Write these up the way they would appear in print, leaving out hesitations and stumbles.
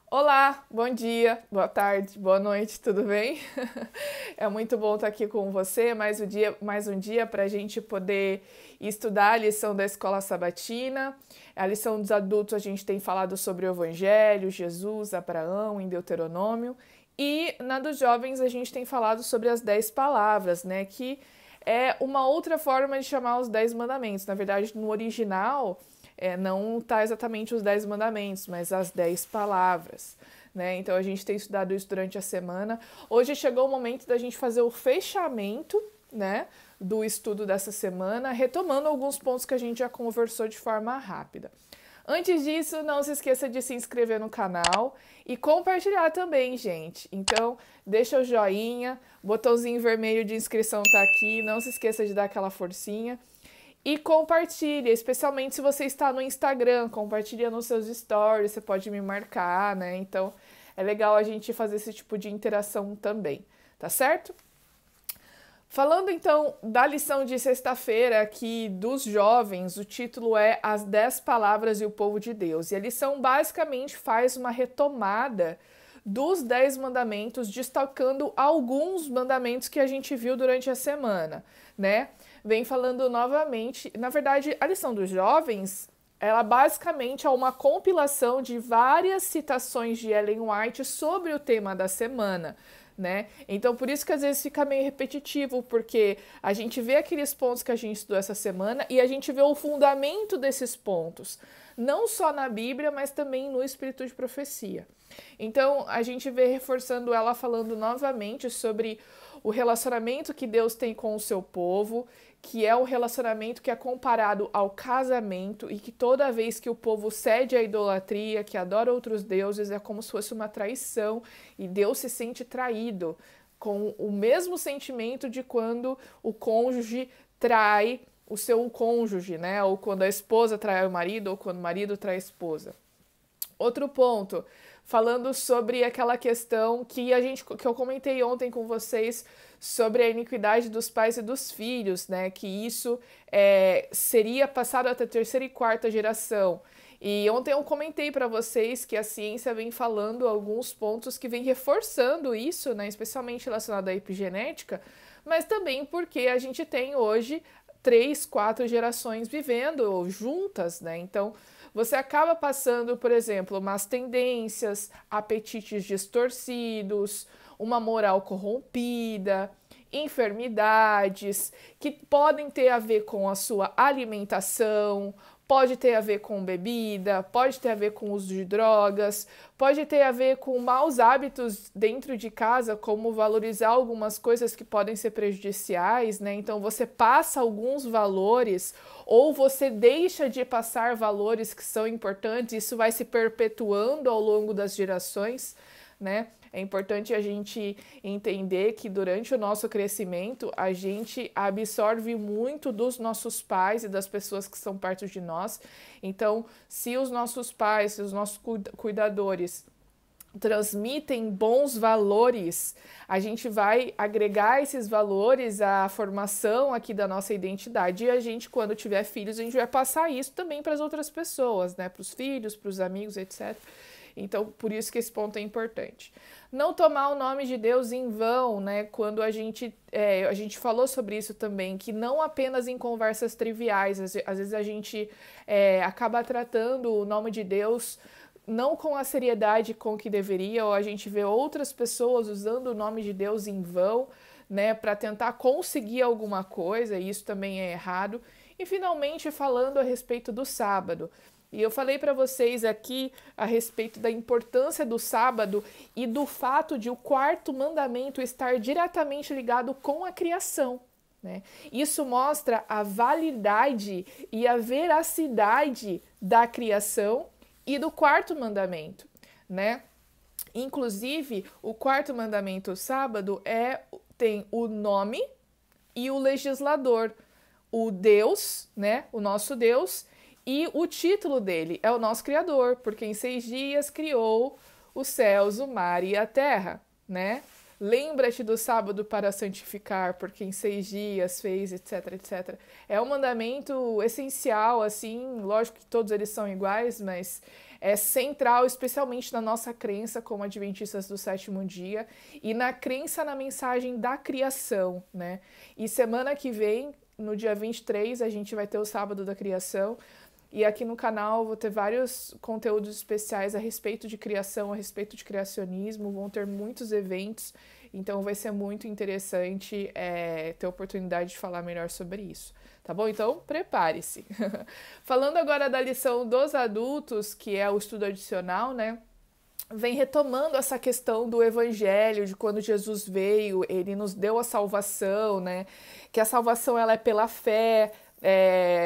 Olá, bom dia, boa tarde, boa noite, tudo bem? É muito bom estar aqui com você mais um dia para a gente poder estudar a lição da Escola Sabatina. A lição dos adultos a gente tem falado sobre o Evangelho, Jesus, Abraão, em Deuteronômio. E na dos jovens a gente tem falado sobre as 10 palavras, né? Que é uma outra forma de chamar os 10 mandamentos. Na verdade, no original não está exatamente os 10 mandamentos, mas as 10 palavras. Né? Então a gente tem estudado isso durante a semana. Hoje chegou o momento da gente fazer o fechamento, né, do estudo dessa semana, retomando alguns pontos que a gente já conversou de forma rápida. Antes disso, não se esqueça de se inscrever no canal e compartilhar também, gente. Então, deixa o joinha, botãozinho vermelho de inscrição tá aqui, não se esqueça de dar aquela forcinha. E compartilha, especialmente se você está no Instagram, compartilha nos seus stories, você pode me marcar, né? Então é legal a gente fazer esse tipo de interação também, tá certo? Falando então da lição de sexta-feira aqui dos jovens, o título é As 10 Palavras e o Povo de Deus. E a lição basicamente faz uma retomada dos 10 mandamentos, destacando alguns mandamentos que a gente viu durante a semana, né? Vem falando novamente, na verdade, a lição dos jovens, ela basicamente é uma compilação de várias citações de Ellen White sobre o tema da semana, né? Então, por isso que às vezes fica meio repetitivo, porque a gente vê aqueles pontos que a gente estudou essa semana e a gente vê o fundamento desses pontos, não só na Bíblia, mas também no Espírito de Profecia. Então, a gente vê reforçando ela falando novamente sobre o relacionamento que Deus tem com o seu povo, que é um relacionamento que é comparado ao casamento e que toda vez que o povo cede à idolatria, que adora outros deuses, é como se fosse uma traição e Deus se sente traído, com o mesmo sentimento de quando o cônjuge trai o seu cônjuge, né? Ou quando a esposa trai o marido, ou quando o marido trai a esposa. Outro ponto, falando sobre aquela questão que eu comentei ontem com vocês sobre a iniquidade dos pais e dos filhos, né? Que isso seria passado até a terceira e quarta geração. E ontem eu comentei para vocês que a ciência vem falando alguns pontos que vem reforçando isso, né? Especialmente relacionado à epigenética, mas também porque a gente tem hoje 3, 4 gerações vivendo juntas, né? Então você acaba passando, por exemplo, umas tendências, apetites distorcidos, uma moral corrompida, enfermidades que podem ter a ver com a sua alimentação, pode ter a ver com bebida, pode ter a ver com uso de drogas, pode ter a ver com maus hábitos dentro de casa, como valorizar algumas coisas que podem ser prejudiciais, né? Então você passa alguns valores ou você deixa de passar valores que são importantes, isso vai se perpetuando ao longo das gerações, né? É importante a gente entender que durante o nosso crescimento a gente absorve muito dos nossos pais e das pessoas que são perto de nós. Então, se os nossos pais, se os nossos cuidadores transmitem bons valores, a gente vai agregar esses valores à formação aqui da nossa identidade e a gente, quando tiver filhos, a gente vai passar isso também para as outras pessoas, né? Para os filhos, para os amigos, etc. Então, por isso que esse ponto é importante. Não tomar o nome de Deus em vão, né? Quando a gente falou sobre isso também, que não apenas em conversas triviais, às vezes a gente acaba tratando o nome de Deus não com a seriedade com que deveria, ou a gente vê outras pessoas usando o nome de Deus em vão, né, para tentar conseguir alguma coisa, e isso também é errado. E finalmente falando a respeito do sábado. E eu falei para vocês aqui a respeito da importância do sábado e do fato de o quarto mandamento estar diretamente ligado com a criação, né? Isso mostra a validade e a veracidade da criação e do quarto mandamento, né? Inclusive, o quarto mandamento, o sábado, tem o nome e o legislador, o Deus, né? O nosso Deus, e o título dele é o nosso Criador, porque em 6 dias criou os céus, o mar e a terra, né? Lembra-te do sábado para santificar, porque em 6 dias fez, etc, etc. É um mandamento essencial, assim, lógico que todos eles são iguais, mas é central, especialmente na nossa crença como adventistas do sétimo dia e na crença na mensagem da criação, né? E semana que vem, no dia 23, a gente vai ter o sábado da criação. E aqui no canal vou ter vários conteúdos especiais a respeito de criação, a respeito de criacionismo, vão ter muitos eventos, então vai ser muito interessante ter a oportunidade de falar melhor sobre isso, tá bom? Então, prepare-se. Falando agora da lição dos adultos, que é o estudo adicional, né? Vem retomando essa questão do evangelho, de quando Jesus veio, ele nos deu a salvação, né? Que a salvação ela é pela fé,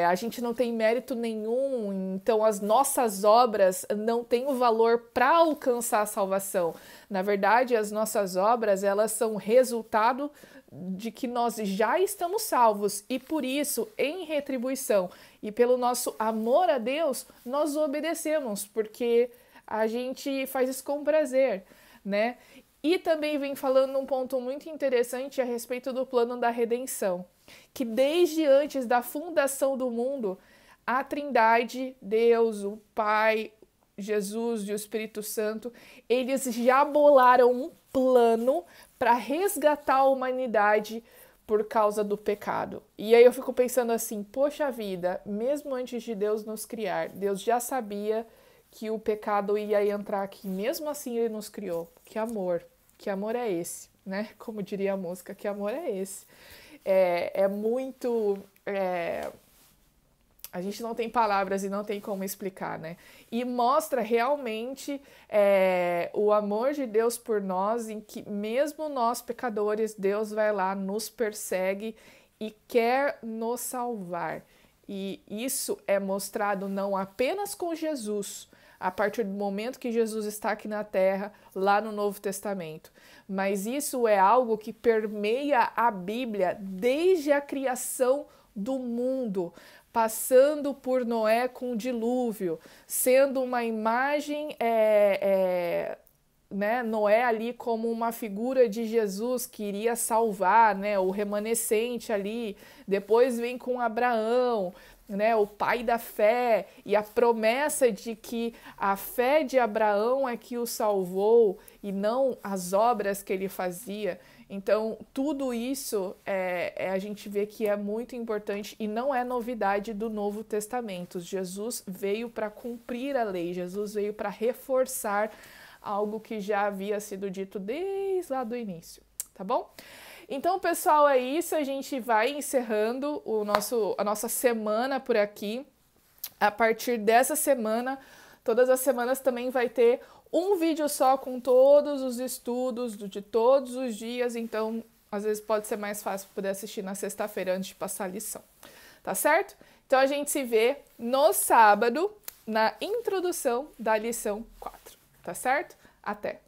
a gente não tem mérito nenhum, então as nossas obras não têm o valor para alcançar a salvação. Na verdade, as nossas obras, elas são resultado de que nós já estamos salvos e por isso, em retribuição e pelo nosso amor a Deus, nós obedecemos, porque a gente faz isso com prazer, né? E também vem falando um ponto muito interessante a respeito do plano da redenção, que desde antes da fundação do mundo, a Trindade, Deus, o Pai, Jesus e o Espírito Santo, eles já bolaram um plano para resgatar a humanidade por causa do pecado. E aí eu fico pensando assim, poxa vida, mesmo antes de Deus nos criar, Deus já sabia que o pecado ia entrar aqui, mesmo assim ele nos criou. Que amor é esse, né? Como diria a música, que amor é esse? A gente não tem palavras e não tem como explicar, né? E mostra realmente o amor de Deus por nós, em que mesmo nós pecadores, Deus vai lá, nos persegue e quer nos salvar. E isso é mostrado não apenas com Jesus, a partir do momento que Jesus está aqui na Terra, lá no Novo Testamento. Mas isso é algo que permeia a Bíblia desde a criação do mundo, passando por Noé com o dilúvio, sendo uma imagem, né, Noé ali como uma figura de Jesus que iria salvar, né, o remanescente ali, depois vem com Abraão, né, o pai da fé, e a promessa de que a fé de Abraão é que o salvou e não as obras que ele fazia. Então, tudo isso a gente vê que é muito importante e não é novidade do Novo Testamento. Jesus veio para cumprir a lei, Jesus veio para reforçar algo que já havia sido dito desde lá do início, tá bom? Então, pessoal, é isso. A gente vai encerrando a nossa semana por aqui. A partir dessa semana, todas as semanas também vai ter um vídeo só com todos os estudos de todos os dias. Então, às vezes pode ser mais fácil poder assistir na sexta-feira antes de passar a lição. Tá certo? Então, a gente se vê no sábado, na introdução da lição 4. Tá certo? Até!